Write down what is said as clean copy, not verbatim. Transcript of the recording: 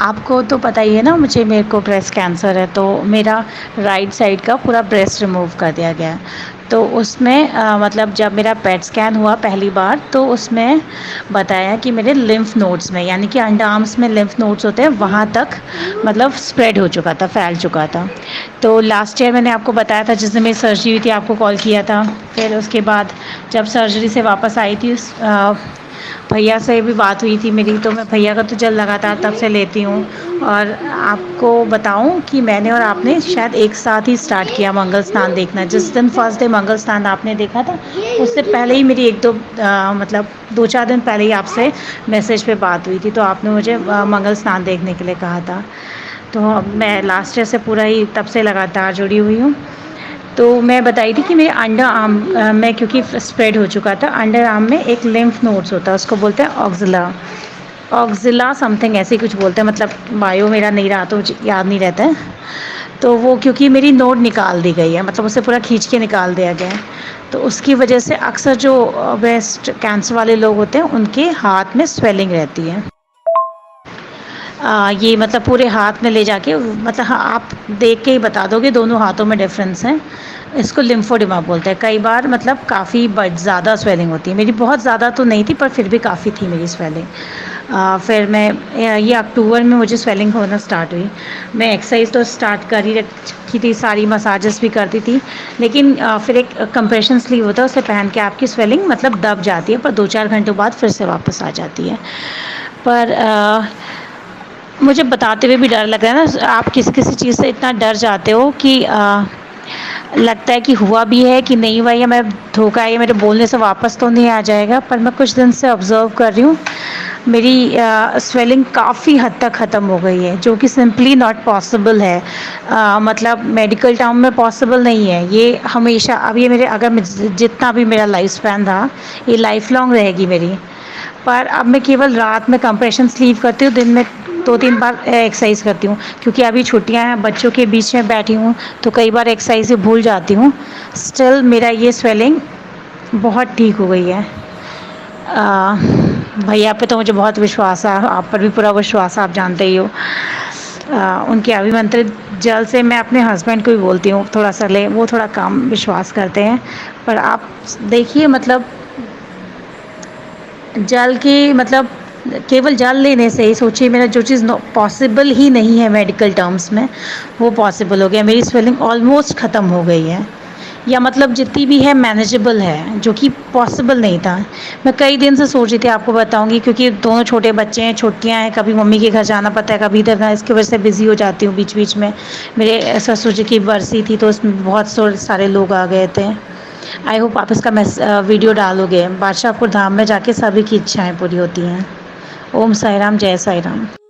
आपको तो पता ही है ना, मेरे को ब्रेस्ट कैंसर है, तो मेरा राइट साइड का पूरा ब्रेस्ट रिमूव कर दिया गया है। तो उसमें मतलब जब मेरा पेट स्कैन हुआ पहली बार, तो उसमें बताया कि मेरे लिम्फ नोड्स में, यानी कि अंडर आर्म्स में लिम्फ नोड्स होते हैं, वहाँ तक मतलब स्प्रेड हो चुका था, फैल चुका था। तो लास्ट ईयर मैंने आपको बताया था, जिस दिन मेरी सर्जरी हुई थी, आपको कॉल किया था। फिर उसके बाद जब सर्जरी से वापस आई थी, भैया से भी बात हुई थी मेरी, तो मैं भैया का तो जल लगातार तब से लेती हूँ। और आपको बताऊँ कि मैंने और आपने शायद एक साथ ही स्टार्ट किया मंगल स्नान देखना। जिस दिन फर्स्ट डे मंगल स्नान आपने देखा था, उससे पहले ही मेरी एक दो मतलब 2-4 दिन पहले ही आपसे मैसेज पे बात हुई थी, तो आपने मुझे मंगल स्नान देखने के लिए कहा था। तो मैं लास्ट ईयर से पूरा ही तब से लगातार जुड़ी हुई हूँ। तो मैं बताई थी कि मेरे अंडर आर्म में, क्योंकि स्प्रेड हो चुका था, अंडर आर्म में एक लिम्फ नोड्स होता है, उसको बोलते हैं ऑक्जिला, ऑक्जिला समथिंग ऐसे ही कुछ बोलते हैं, मतलब बायो मेरा नहीं रहा तो मुझे याद नहीं रहता है। तो वो क्योंकि मेरी नोड निकाल दी गई है, मतलब उसे पूरा खींच के निकाल दिया गया है, तो उसकी वजह से अक्सर जो ब्रेस्ट कैंसर वाले लोग होते हैं, उनके हाथ में स्वेलिंग रहती है। ये मतलब पूरे हाथ में ले जाके, मतलब हाँ, आप देख के ही बता दोगे दोनों हाथों में डिफरेंस है। इसको लिम्फोडिमा बोलते हैं। कई बार मतलब काफ़ी बट ज़्यादा स्वेलिंग होती है, मेरी बहुत ज़्यादा तो नहीं थी, पर फिर भी काफ़ी थी मेरी स्वेलिंग। फिर मैं ये अक्टूबर में मुझे स्वेलिंग होना स्टार्ट हुई। मैं एक्सरसाइज तो स्टार्ट कर ही रखी थी, सारी मसाजेस भी करती थी, लेकिन फिर एक कंप्रेशन स्लीव होता है, उसे पहन के आपकी स्वेलिंग मतलब दब जाती है, पर 2-4 घंटों बाद फिर से वापस आ जाती है। पर मुझे बताते हुए भी डर लग रहा है ना, आप किसी किसी चीज़ से इतना डर जाते हो कि लगता है कि हुआ भी है कि नहीं हुआ, या मैं धोखा है, या मेरे बोलने से वापस तो नहीं आ जाएगा। पर मैं कुछ दिन से ऑब्ज़र्व कर रही हूँ, मेरी स्वेलिंग काफ़ी हद तक ख़त्म हो गई है, जो कि सिंपली नॉट पॉसिबल है। मतलब मेडिकल टर्म में पॉसिबल नहीं है ये। हमेशा अब ये मेरे, अगर जितना भी मेरा लाइफ स्पैन रहा, ये लाइफ लॉन्ग रहेगी मेरी। पर अब मैं केवल रात में कंप्रेशन स्लीव करती हूँ, दिन में 2-3 बार एक्सरसाइज करती हूँ, क्योंकि अभी छुट्टियाँ हैं, बच्चों के बीच में बैठी हूँ, तो कई बार एक्सरसाइज से भूल जाती हूँ। स्टिल मेरा ये स्वेलिंग बहुत ठीक हो गई है। भैया पे तो मुझे बहुत विश्वास है, आप पर भी पूरा विश्वास है, आप जानते ही हो। उनके अभिमंत्रित जल से मैं अपने हस्बैंड को भी बोलती हूँ थोड़ा सा ले, वो थोड़ा कम विश्वास करते हैं। पर आप देखिए, मतलब जल की मतलब केवल जल लेने से ही सोचिए, मेरा जो चीज़ पॉसिबल ही नहीं है मेडिकल टर्म्स में, वो पॉसिबल हो गया। मेरी स्वेलिंग ऑलमोस्ट ख़त्म हो गई है, या मतलब जितनी भी है मैनेजेबल है, जो कि पॉसिबल नहीं था। मैं कई दिन से सोच रही थी, आपको बताऊंगी, क्योंकि दोनों छोटे बच्चे हैं, छुट्टियां हैं, कभी मम्मी के घर जाना पड़ता है, कभी इधर जाना, इसकी वजह से बिज़ी हो जाती हूँ बीच बीच में। मेरे ससुर जी की बरसी थी, तो उसमें बहुत सारे लोग आ गए थे। आई होप आप इसका वीडियो डालोगे। बादशाहपुर धाम में जाके सभी की इच्छाएं पूरी होती हैं। ओम साई राम, जय साई राम।